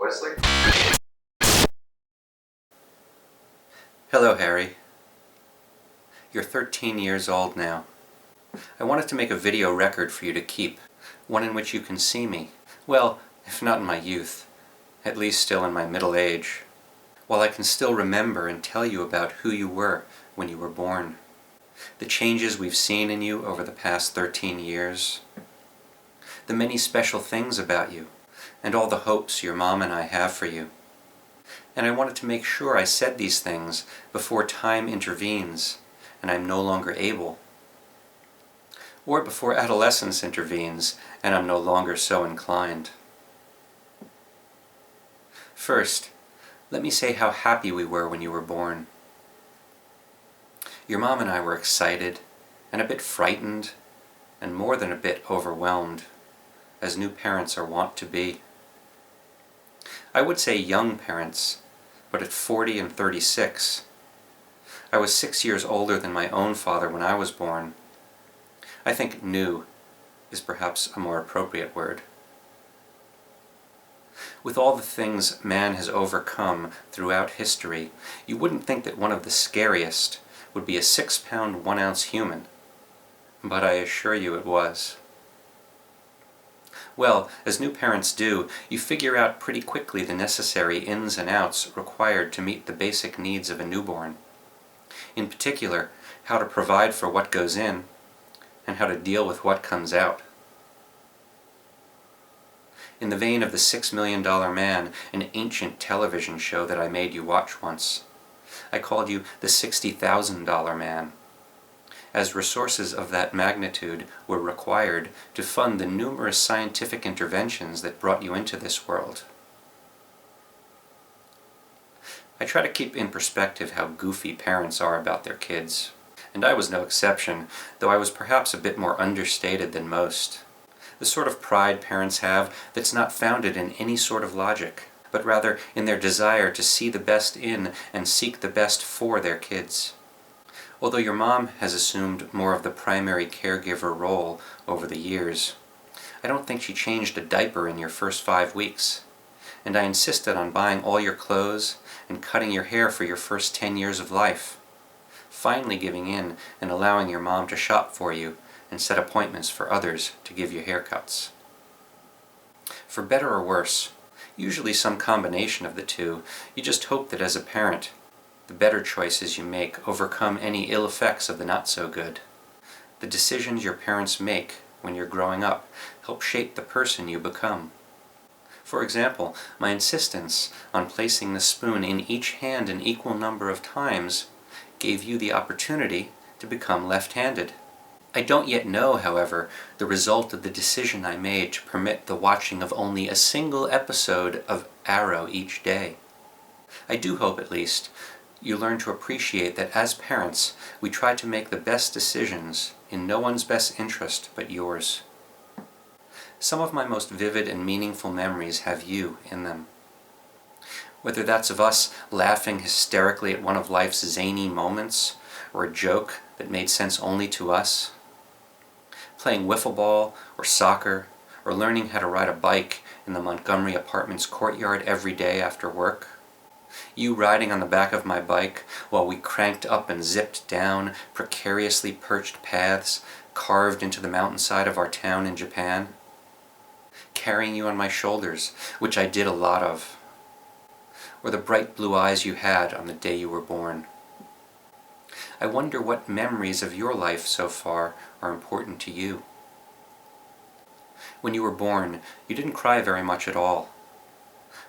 Wesley? Hello, Harry. You're 13 years old now. I wanted to make a video record for you to keep, one in which you can see me. Well, if not in my youth, at least still in my middle age, while I can still remember and tell you about who you were when you were born, the changes we've seen in you over the past 13 years, the many special things about you, and all the hopes your mom and I have for you. And I wanted to make sure I said these things before time intervenes and I'm no longer able, or before adolescence intervenes and I'm no longer so inclined. First, let me say how happy we were when you were born. Your mom and I were excited and a bit frightened and more than a bit overwhelmed, as new parents are wont to be. I would say young parents, but at 40 and 36. I was 6 years older than my own father when I was born. I think new is perhaps a more appropriate word. With all the things man has overcome throughout history, you wouldn't think that one of the scariest would be a 6-pound, 1-ounce human, but I assure you it was. Well, as new parents do, you figure out pretty quickly the necessary ins and outs required to meet the basic needs of a newborn. In particular, how to provide for what goes in, and how to deal with what comes out. In the vein of the $6 Million Man, an ancient television show that I made you watch once, I called you the $60,000 Man, as resources of that magnitude were required to fund the numerous scientific interventions that brought you into this world. I try to keep in perspective how goofy parents are about their kids, and I was no exception, though I was perhaps a bit more understated than most. The sort of pride parents have that's not founded in any sort of logic, but rather in their desire to see the best in and seek the best for their kids. Although your mom has assumed more of the primary caregiver role over the years, I don't think she changed a diaper in your first 5 weeks, and I insisted on buying all your clothes and cutting your hair for your first 10 years of life, finally giving in and allowing your mom to shop for you and set appointments for others to give you haircuts. For better or worse, usually some combination of the two, you just hope that as a parent, the better choices you make overcome any ill effects of the not-so-good. The decisions your parents make when you're growing up help shape the person you become. For example, my insistence on placing the spoon in each hand an equal number of times gave you the opportunity to become left-handed. I don't yet know, however, the result of the decision I made to permit the watching of only a single episode of Arrow each day. I do hope, at least, you learn to appreciate that as parents, we try to make the best decisions in no one's best interest but yours. Some of my most vivid and meaningful memories have you in them. Whether that's of us laughing hysterically at one of life's zany moments, or a joke that made sense only to us, playing wiffle ball or soccer, or learning how to ride a bike in the Montgomery Apartments courtyard every day after work, you riding on the back of my bike while we cranked up and zipped down precariously perched paths carved into the mountainside of our town in Japan, carrying you on my shoulders, which I did a lot of, or the bright blue eyes you had on the day you were born. I wonder what memories of your life so far are important to you. When you were born, you didn't cry very much at all.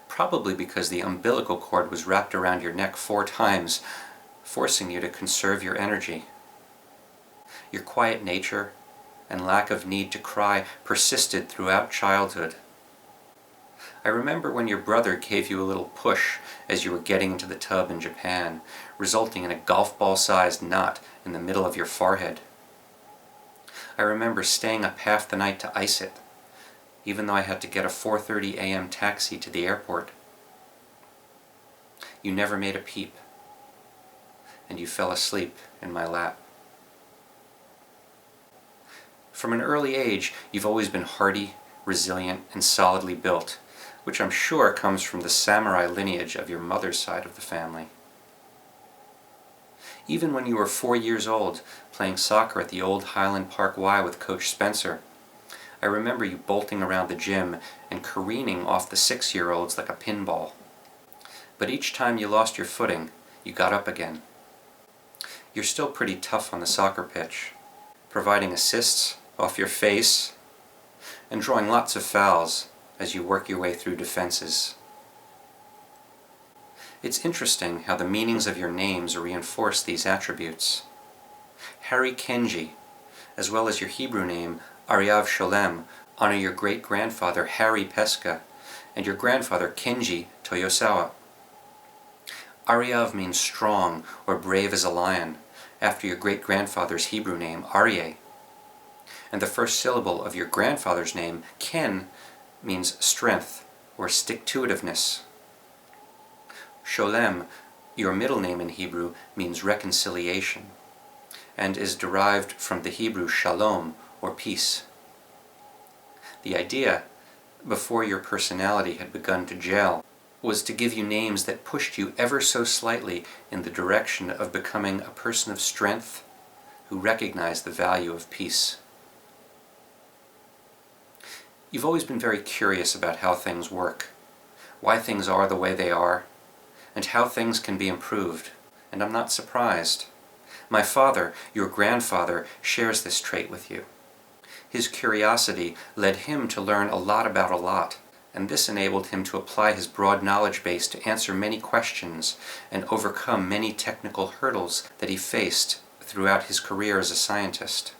Probably because the umbilical cord was wrapped around your neck 4 times, forcing you to conserve your energy. Your quiet nature and lack of need to cry persisted throughout childhood. I remember when your brother gave you a little push as you were getting into the tub in Japan, resulting in a golf ball-sized knot in the middle of your forehead. I remember staying up half the night to ice it, even though I had to get a 4:30 a.m. taxi to the airport. You never made a peep, and you fell asleep in my lap. From an early age, you've always been hardy, resilient, and solidly built, which I'm sure comes from the samurai lineage of your mother's side of the family. Even when you were 4 years old, playing soccer at the old Highland Park Y with Coach Spencer, I remember you bolting around the gym and careening off the 6-year-olds like a pinball. But each time you lost your footing, you got up again. You're still pretty tough on the soccer pitch, providing assists off your face and drawing lots of fouls as you work your way through defenses. It's interesting how the meanings of your names reinforce these attributes. Harry Kenji, as well as your Hebrew name, Aryav Sholem, honor your great-grandfather Harry Pesca and your grandfather Kenji Toyosawa. Aryav means strong or brave as a lion, after your great-grandfather's Hebrew name, Aryeh. And the first syllable of your grandfather's name, Ken, means strength or stick-to-itiveness. Sholem, your middle name in Hebrew, means reconciliation, and is derived from the Hebrew shalom, or peace. The idea, before your personality had begun to gel, was to give you names that pushed you ever so slightly in the direction of becoming a person of strength who recognized the value of peace. You've always been very curious about how things work, why things are the way they are, and how things can be improved, and I'm not surprised. My father, your grandfather, shares this trait with you. His curiosity led him to learn a lot about a lot, and this enabled him to apply his broad knowledge base to answer many questions and overcome many technical hurdles that he faced throughout his career as a scientist.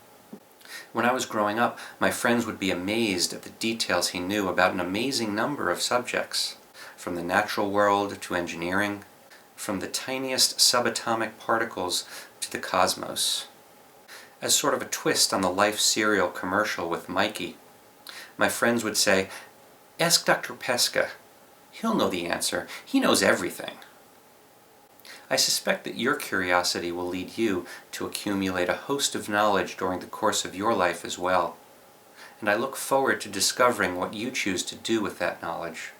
When I was growing up, my friends would be amazed at the details he knew about an amazing number of subjects, from the natural world to engineering, from the tiniest subatomic particles to the cosmos. As sort of a twist on the Life cereal commercial with Mikey, my friends would say, "Ask Dr. Pesca. He'll know the answer. He knows everything." I suspect that your curiosity will lead you to accumulate a host of knowledge during the course of your life as well, and I look forward to discovering what you choose to do with that knowledge.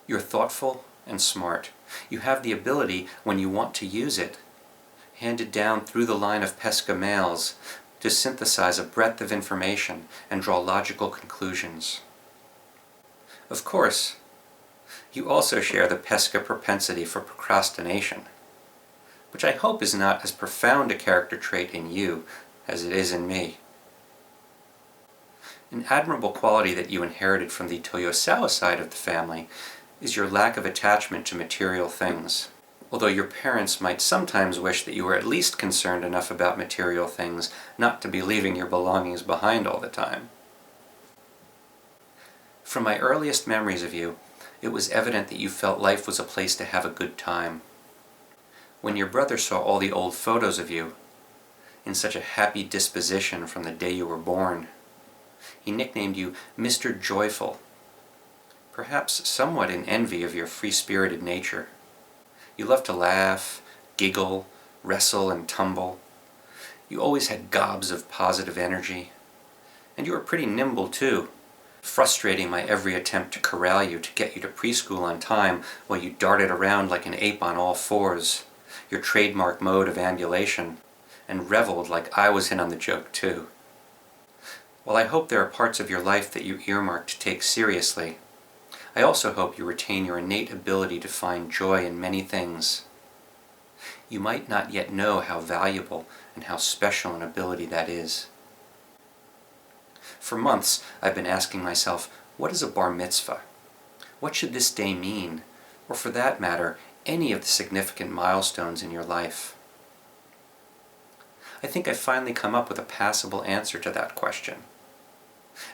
You're thoughtful and smart. You have the ability, when you want to use it, handed down through the line of Pesca males, to synthesize a breadth of information and draw logical conclusions. Of course, you also share the Pesca propensity for procrastination, which I hope is not as profound a character trait in you as it is in me. An admirable quality that you inherited from the Toyosawa side of the family is your lack of attachment to material things. Although your parents might sometimes wish that you were at least concerned enough about material things not to be leaving your belongings behind all the time. From my earliest memories of you, it was evident that you felt life was a place to have a good time. When your brother saw all the old photos of you, in such a happy disposition from the day you were born, he nicknamed you Mr. Joyful, perhaps somewhat in envy of your free-spirited nature. You loved to laugh, giggle, wrestle, and tumble. You always had gobs of positive energy. And you were pretty nimble, too, frustrating my every attempt to corral you to get you to preschool on time while you darted around like an ape on all fours, your trademark mode of ambulation, and reveled like I was in on the joke, too. While I hope there are parts of your life that you earmarked to take seriously, I also hope you retain your innate ability to find joy in many things. You might not yet know how valuable and how special an ability that is. For months, I've been asking myself, what is a bar mitzvah? What should this day mean? Or for that matter, any of the significant milestones in your life? I think I've finally come up with a passable answer to that question.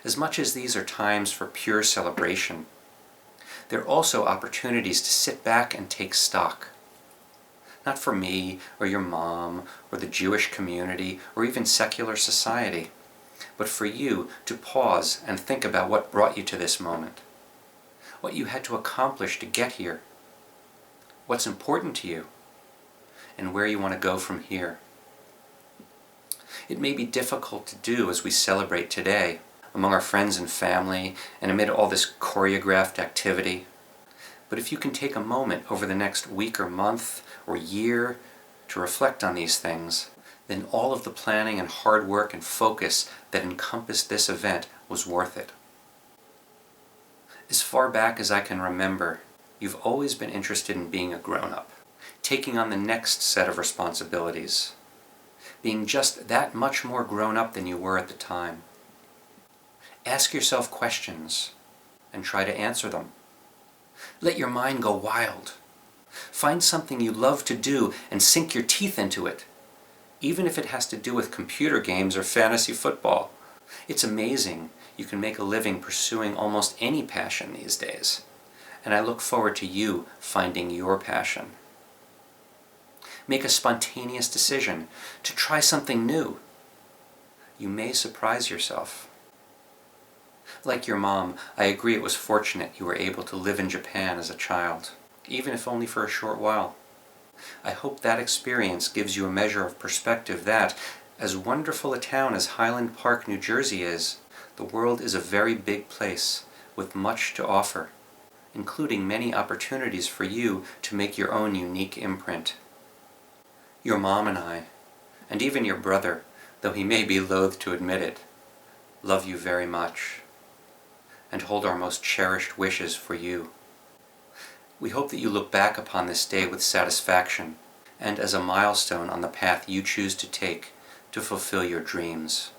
As much as these are times for pure celebration, they're also opportunities to sit back and take stock. Not for me, or your mom, or the Jewish community, or even secular society, but for you to pause and think about what brought you to this moment, what you had to accomplish to get here, what's important to you, and where you want to go from here. It may be difficult to do as we celebrate today, among our friends and family, and amid all this choreographed activity. But if you can take a moment over the next week or month or year to reflect on these things, then all of the planning and hard work and focus that encompassed this event was worth it. As far back as I can remember, you've always been interested in being a grown-up, taking on the next set of responsibilities, being just that much more grown-up than you were at the time. Ask yourself questions and try to answer them. Let your mind go wild. Find something you love to do and sink your teeth into it, even if it has to do with computer games or fantasy football. It's amazing you can make a living pursuing almost any passion these days, and I look forward to you finding your passion. Make a spontaneous decision to try something new. You may surprise yourself. Like your mom, I agree it was fortunate you were able to live in Japan as a child, even if only for a short while. I hope that experience gives you a measure of perspective that, as wonderful a town as Highland Park, New Jersey is, the world is a very big place with much to offer, including many opportunities for you to make your own unique imprint. Your mom and I, and even your brother, though he may be loath to admit it, love you very much, and hold our most cherished wishes for you. We hope that you look back upon this day with satisfaction, and as a milestone on the path you choose to take to fulfill your dreams.